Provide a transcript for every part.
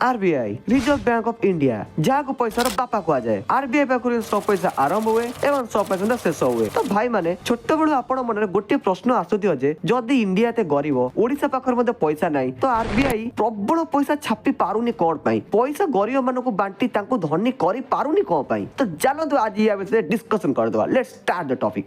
RBI reserve bank of India जहाँ पैसा बापा कह जाए आरबीआई पाखु सब पैसा आरंभ हुए एवं सब पैसा शेष हुए। तो भाई माने छोट बेलू आपण मन गोटे प्रश्न आसुथियो जे जदि इंडिया एते गरीब ओडिशा पाखर मध्ये पैसा नाही तो आरबीआई प्रबल पैसा छापी पारुनी कोन पई पैसा गरीब मानकु बांटी तांकु धनी करी पारुनी कोन पई। तो चलो आज या विषय डिस्कशन कर दवा। Let's start the topic.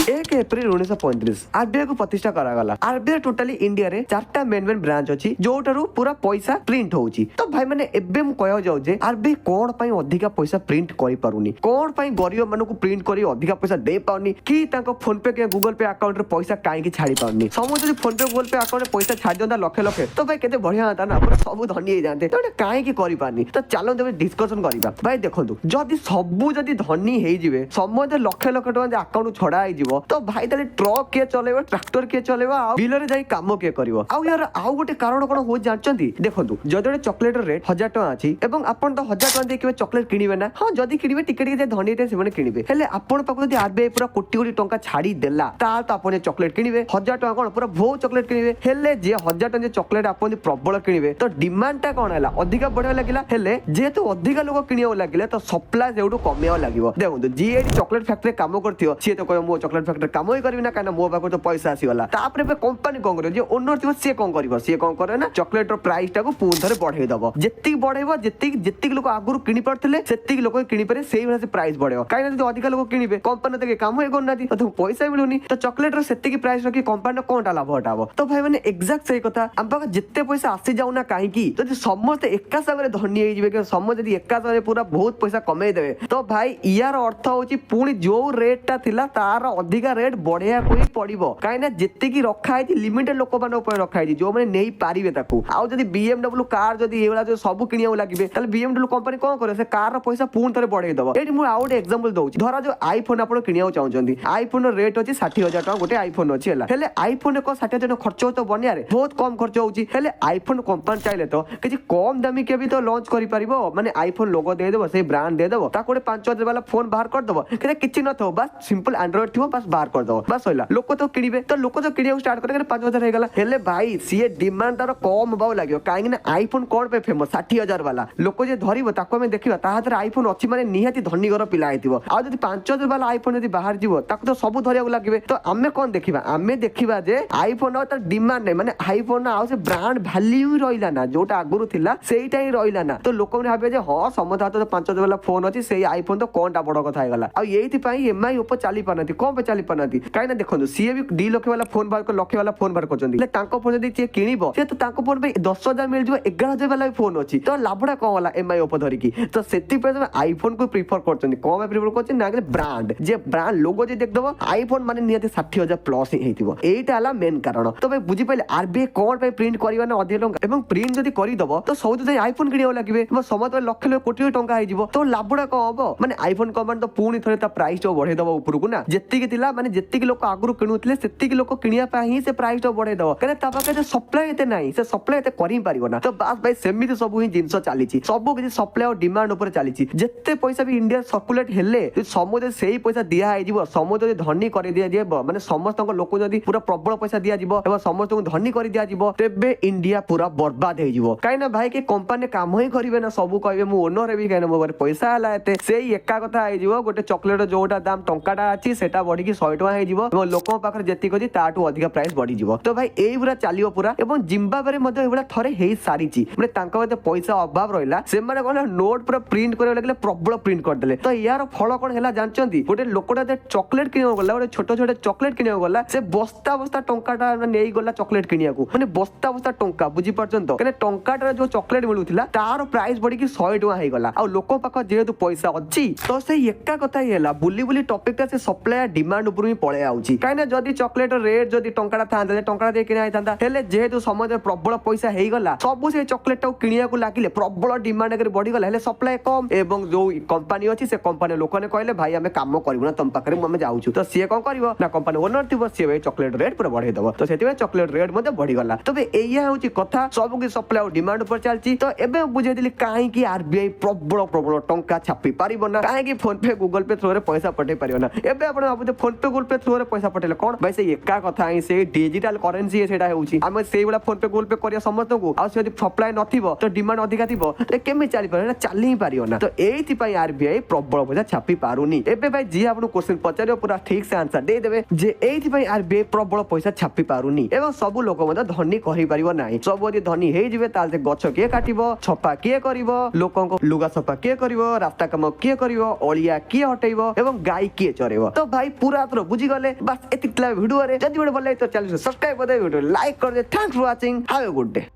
1 April 1935 RBI को प्रतिष्ठा करागला। आरबीआई टोटली इंडिया रे 4टा मेन ब्रांच अछि जोटारू पूरा पैसा प्रिंट होउची। तो भाई माने एबे हम कहय जाउ जे आरबीआई कोन पई अधिका पैसा प्रिंट करि पारुनी कोन पई गरीब मानकु प्रिंट करी अधिका पैसा दे पाउनी कि तांको फोन पे के गूगल पे अकाउंट रे पैसा काहे की छाडी पाउनी। समझ जे फोन पे गूगल पे अकाउंट रे पैसा छाडी दंदा लखे लखे तो भाई केते बढ़िया होता ना पूरा सब धनी हे जाते। तो काहे की करि पानी। तो चलो तबे डिस्कशन करिबा। भाई देखंतु जदि सबु जदि धनी हे जिवे समझ लखे लखे टका अकाउंट छडा हे जिवो तो भाई ताले ट्रक के चलेबो ट्रैक्टर के चलेबो आ बिल रे जाई काम के करिवो। आ यार आउ गोटे कारण कोन हो जानचंती देखंतु जदि चॉकलेट रेट 1000 टका अछि एवं आपण तो 1000 टका दे के चॉकलेट किनिबे ना। हां जदि किनिबे टिके टिके धनी ते सेमने किनिबे हेले आपण पाको जदि आरबीआई पूरा कोटी कोटी टका छाडी देला ता तो आपण चॉकलेट किनिबे 1000 टका कोन पूरा भो चॉकलेट किनिबे हेले जे 1000 टका चॉकलेट आपण प्रबल किनिबे तो डिमांड ता कोन हैला अधिका बढ़िया लागिला हेले जेतु अधिका लोक किनियो लागिले तो सप्लाई जेउडू कमियो लागिवो। देखंतु जी एडी चॉकलेट फैक्ट्री काम करथियो सी तो कयो मो चॉकलेट फैक्ट्री काम ही करबी ना काना मो पाको तो पैसा आसीगला। तापर पे कंपनी कोन करियो जे ओनर थिबो से कोन करिवो से कोन करे ना चॉकलेट रो प्राइस टाको पुन थरे बढ़ाई दबो जेत्ती बढ़ाइबो जेत्ती लोक आगुरु किनि पड़थिले सेत्ती लोक किनि पारे सेही भासे प्राइस बढ़ेबो काई ना जदि अधिका लोक किनिबे कंपनी तके काम ही करनाती तो पैसा मिलुनी तो चॉकलेट रो सेत्ती की प्राइस रखी कंपनी कोनटा लाभ हटाबो। तो भाई माने एग्जैक्ट सही कथा हम पाको जेत्ते पैसा आसी जाउ ना काहे की जदि समस्त एका संगे धनी हे जिवे के समस्त जदि एका संगे पूरा बहुत पैसा कमाई देबे तो भाई यार अर्थ होची पुनी जो रेट ता थिला तार अधिका रेट बढ़िया कोई पड़िबो काई ना जेत्ते की रखा है लिमिटेड लोक मान ऊपर रखा है जो माने नेई पारिबे ताकू। आ जदि बीएमडब्ल्यू कार जदि एवला जो सब किनिया लागिबे ताले बीएमडब्ल्यू कंपनी कोन करे से कार रो पैसा पुन थरे बढ़ाई दबो। एठी मु आउट एग्जांपल दउची धरा जो आईफोन आपण किनिया चाहउचंदी आईफोन रो रेट होची 60000 टका गोटे आईफोन अछि हला हेले आईफोन को 60000 खर्च तो बनिया रे बहुत कम खर्च होची हेले आईफोन कंपनी चाहिले तो किछि कम दामी के भी तो लॉन्च करि परिबो माने आईफोन लोगो दे देबो से ब्रांड दे देबो ता कोटे 5000 वाला फोन बाहर कर देबो केते किछि न थो बस सिंपल एंड्रॉइड थिबो बस बाहर कर देबो बस होइला लोक तो किनिबे तो लोक तो किनिया स्टार्ट करे 5000 हे गला हेले भाई सीए डिमांड तार कम बाउ लागियो काहे ना आईफोन कोन पे फेमस 60000 वाला लोक जे धरिबो ताको में देखिबा ता हाथ रे आईफोन अछि माने निहाती धनी घर पिला हेतिबो आ जदि 5000 वाला आईफोन जदि बाहर जिवो ताको तो सब धरिया लागिबे। तो आमे कोन देखिबा आमे देखिबा जे आईफोन और तार डिमांड नै माने आईफोन आ से ब्रांड वैल्यू रहिला ना जोटा आगुरु थिला सेईटा ही रहिला ना। तो लोक ने भाबे जे हां समझ हाथ तो 5000 वाला फोन अछि सेई आईफोन तो कोनटा बड़ कथा हे गला आ एथि पई एमआई ऊपर चाली पानाती कोन पे चाली पानाती काई ना देखंतु सीए भी 2 लाख वाला फोन बार को लक्ष वाला फोन बार करचंदी ले तांको फोन जदि चे किनिबो से तो तांको फोन पे 10000 मिल जिवो 11000 वाला फोन अछि तो लाभडा कोन वाला एमआई ऊपर धरि की। तो सेति पे आईफोन को प्रेफर करचंदी कोन प्रेफर करचंदी ना ब्रांड जे ब्रांड लोगो जे देख दबो आईफोन माने नियते 60000 प्लस हेतिबो एटा हला मेन कारण। तो भाई बुझी पले आरबीआई कोन पे प्रिंट करबा ना अधिक टंका एवं प्रिंट जदि करि दबो तो सब तो आईफोन किनियो लागिबे समत लक्ष लक्ष कोटी टंका हे जिवो तो लाभडा कोन हबो माने आईफोन कंपनी तो पुनी थरे ता प्राइस तो बढ़े दबो ऊपर को ना जेत्ती के थिला माने जेत्ती के लोक आगुरु किनुतले सेत्ती के लोक किनिया पा ही से प्राइस तो बढ़े दबो कने ता पाके सप्लाई एते नाही से सप्लाई एते करि पारिबो ना। तो बस भाई सेमिति सब ही जिंस चली सब किसी सप्लाई और डिमांड ऊपर चली जेते पैसा भी इंडिया सर्कुलेट हेले समुद्र सेही पैसा दिया हे जिवो समुद्र धनी कर दिया जिवो माने समस्त लोक जदि पूरा प्रबल पैसा दिया जिवो एवं समस्त को धनी कर दिया जिवो तेबे इंडिया पूरा बर्बाद हे जिवो काई ना भाई के कंपनी काम ही करिवे ना सब कहबे मु ओनर हेबी काई ना मोर पैसा हला एते सेही एका कथा हे जिवो गोटे चॉकलेट जोटा दाम टंकाटा अछि सेटा बढ़ी की 100 टका हे जिवो एवं लोक पाखर जेति कजी ताटू अधिक प्राइस बढ़ी जिवो। तो भाई एई पूरा चालियो पूरा एवं जिम्बाब्वे मध्ये एबडा थरे हेई सारीची माने तांका मध्ये पैसा अभाव रहिला से माने कोन नोट पूरा प्रिंट करे लागले प्रबल प्रिंट कर देले। तो यार फल कोन हैला जानचंती गोटे लोकटा दे चॉकलेट किनियो गला गोटे छोटो छोटे चॉकलेट किनियो गला से बस्ता बस्ता टंकाटा नेई गला चॉकलेट किनिया को माने बस्ता बस्ता टंका बुझी परछन तो कने टंकाटा जो चॉकलेट मिलुथिला तार प्राइस बढ़ी की 100 टका हे गला आ लोक पाख जेहेतु पैसा अछि तो से एका कथा हैला बुली बुली टॉपिक ता से सप्लाई डिमांड ऊपर ही पळे आउची काई ना जदी चॉकलेट रेट जदी टंकाटा थांदे टंकाटा दे किना आइतांदा हेले जेहेतु समाज प्रबल पैसा हे गला सब से चॉकलेट टाउ किनिया को लागिले प्रबल डिमांड कर बढ़ी गला हेले सप्लाई कम एवं जो कंपनी अछि से कंपनी लोक ने कहले भाई हमें काम करबो ना तुम पाखरे हम जाउछु तो से कोन करबो ना कंपनी ओनर थिबो से चॉकलेट रेट पूरा बढ़ाई दबो तो सेति चॉकलेट रेट मध्ये बढ़ी गला। तबे एया होची कथा सब की सप्लाई और डिमांड पर चलची। तो एबे बुझे दिली काहे की आरबीआई प्रबल प्रबल टंका छापी पारिबो ना काहे की फोन पे गूगल पे थ्रू रे पैसा पठे पारिबो ना एबे आपण आपते फोन फोन पे गुगल पे थ्रू रे पैसा पठेले कोन भाई से एका कथा ही से डिजिटल करेंसी सेटा हेउची हम सेई वाला फोन पे गुगल पे करिया समस्त को आ से सप्लाई नथिबो तो डिमांड अधिका थिबो तो केमे चली पर चली ही पारियो ना तो एथि पई आरबीआई प्रबल पैसा छापी पारुनी एबे भाई जी आपन क्वेश्चन पचारियो पूरा ठीक से आंसर दे देबे जे एथि पई आरबीआई प्रबल पैसा छापी पारुनी एवं सब लोक मते धनी कहि पारिबो नाही सब यदि धनी हे जिवे ताल से गछ के काटिबो छपा के करिवो लोकन को लुगा सफा के करिवो रास्ता काम के करिवो ओलिया के हटेइबो एवं गाय के चरेबो तो भाई पूरा तो बुझी गले बस एतिकला वीडियो रे जदी बडे भल लागे तो चैनल सब्सक्राइब कर दे वीडियो लाइक कर दे thanks for watching have a good day.